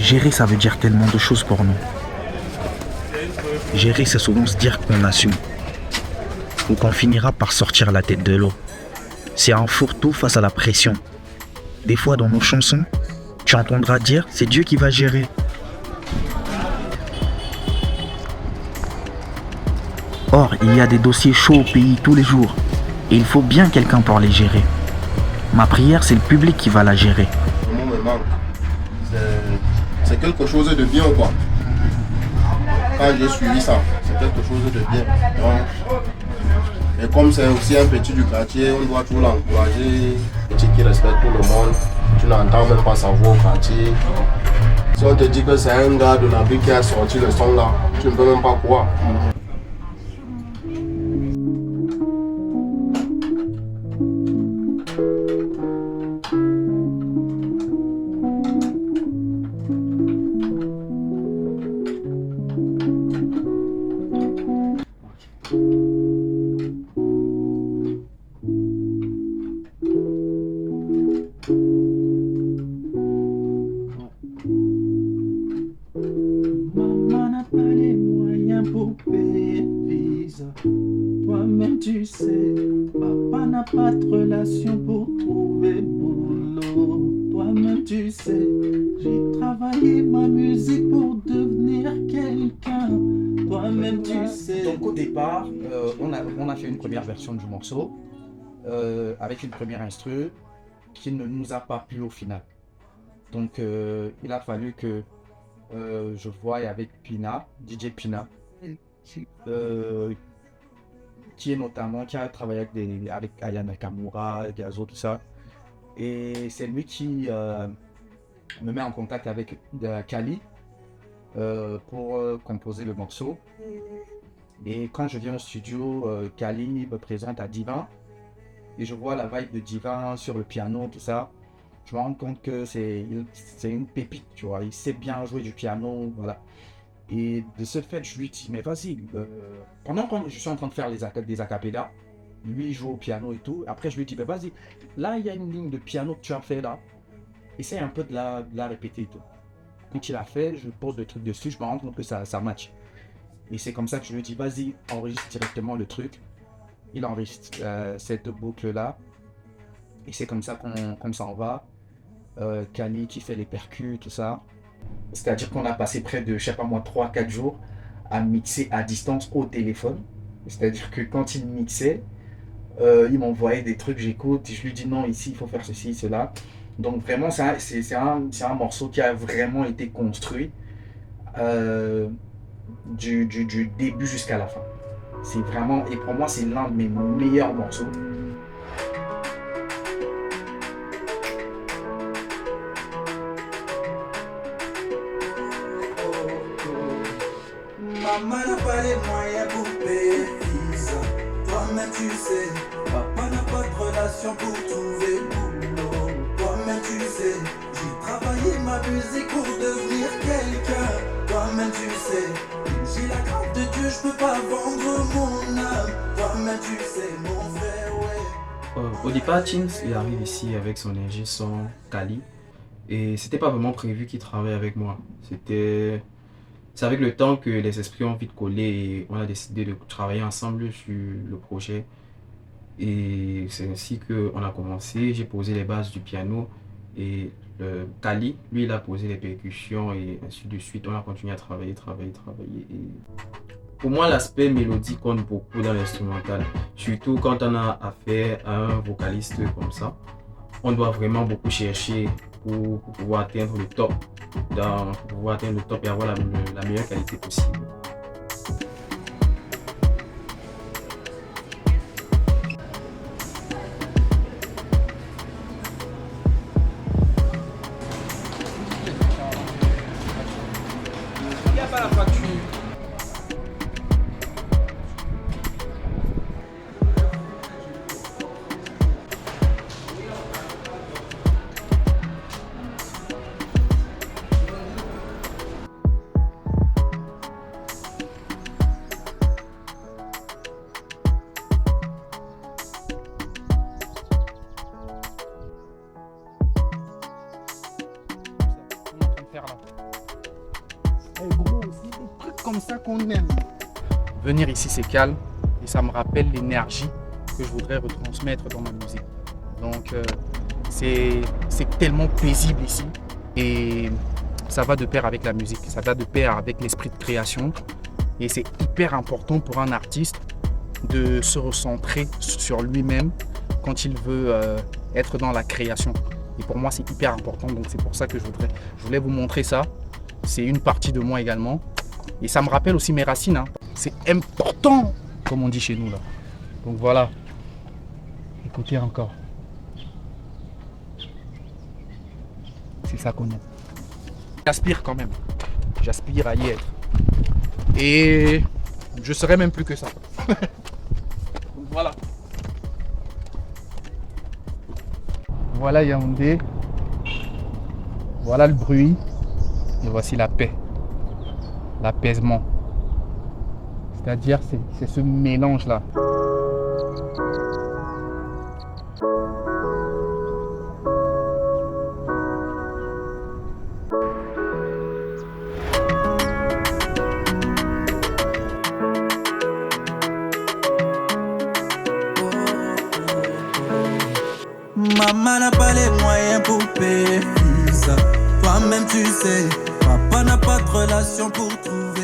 Gérer, ça veut dire tellement de choses pour nous. Gérer, c'est souvent se dire qu'on assume ou qu'on finira par sortir la tête de l'eau. C'est un fourre-tout face à la pression. Des fois, dans nos chansons, tu entendras dire c'est Dieu qui va gérer. Or, il y a des dossiers chauds au pays tous les jours et il faut bien quelqu'un pour les gérer. Ma prière, c'est le public qui va la gérer. Le mot me manque. C'est quelque chose de bien, quoi. Quand j'ai suivi ça, c'est quelque chose de bien. Donc, et comme c'est aussi un petit du quartier, on doit toujours l'encourager. Petit qui respecte tout le monde, tu n'entends même pas sa voix au quartier. Si on te dit que c'est un gars de la ville qui a sorti le son là, tu ne peux même pas croire. Maman n'a pas les moyens pour payer visa. Toi-même tu sais, papa n'a pas de relation pour trouver boulot. Toi-même tu sais, j'ai travaillé ma musique pour devenir quelqu'un. Toi-même tu sais. Donc au départ, on a fait une première version du morceau avec une première instru qui ne nous a pas plu au final. Donc il a fallu que je voie avec Pina, DJ Pina, qui a travaillé avec Aya Nakamura, Gazo, tout ça. Et c'est lui qui me met en contact avec Kali pour composer le morceau. Et quand je viens au studio, Kali me présente à Divin et je vois la vibe de Divin sur le piano, tout ça. Je me rends compte que c'est une pépite, tu vois, il sait bien jouer du piano, voilà. Et de ce fait, je lui dis, mais vas-y, pendant que je suis en train de faire des acapellas, lui il joue au piano et tout, après je lui dis, mais vas-y, là il y a une ligne de piano que tu as fait là, essaye un peu de la répéter et tout. Quand il a fait, je pose le truc dessus, je me rends compte que ça match. Et c'est comme ça que je lui dis, vas-y, enregistre directement le truc. Il enregistre cette boucle-là. Et c'est comme ça qu'on s'en va. Kali qui fait les percus, tout ça. C'est-à-dire qu'on a passé près de, je sais pas moi, 3-4 jours à mixer à distance au téléphone. C'est-à-dire que quand il mixait, il m'envoyait des trucs, j'écoute, et je lui dis non, ici il faut faire ceci, cela. Donc vraiment, c'est un morceau qui a vraiment été construit du début jusqu'à la fin. C'est vraiment, et pour moi, c'est l'un de mes meilleurs morceaux. Maman n'a pas les moyens pour payer visa. Toi-même tu sais, papa n'a pas de relation pour trouver boulot. Toi-même tu sais, j'ai travaillé ma musique pour devenir quelqu'un. Toi-même tu sais, j'ai la crainte de Dieu, je peux pas vendre mon âme. Toi-même tu sais, mon frère, ouais. Au départ, Teams il arrive ici avec son ingé son Kali et c'était pas vraiment prévu qu'il travaille avec moi. C'est avec le temps que les esprits ont vite collé et on a décidé de travailler ensemble sur le projet. Et c'est ainsi qu'on a commencé. J'ai posé les bases du piano et Kali, lui, il a posé les percussions et ainsi de suite. On a continué à travailler. Et pour moi, l'aspect mélodie compte beaucoup dans l'instrumental. Surtout quand on a affaire à un vocaliste comme ça. On doit vraiment beaucoup chercher pour pouvoir atteindre le top. Pour pouvoir atteindre le top et avoir la meilleure qualité possible. Il n'y a pas la facture. Faire là. gros, c'est des trucs comme ça qu'on aime. Venir ici, c'est calme et ça me rappelle l'énergie que je voudrais retransmettre dans ma musique. Donc, c'est tellement paisible ici et ça va de pair avec la musique, ça va de pair avec l'esprit de création. Et c'est hyper important pour un artiste de se recentrer sur lui-même quand il veut être dans la création. Et pour moi, c'est hyper important, donc c'est pour ça que je voulais vous montrer ça. C'est une partie de moi également. Et ça me rappelle aussi mes racines, hein. C'est important, comme on dit chez nous là. Donc voilà, écoutez encore. C'est ça qu'on aime. J'aspire quand même, j'aspire à y être. Et je serai même plus que ça. Donc voilà. Voilà Yaoundé. Voilà le bruit. Et voici la paix. L'apaisement. C'est-à-dire, c'est ce mélange-là. Maman n'a pas les moyens pour payer ça. Toi-même tu sais, papa n'a pas de relation pour trouver.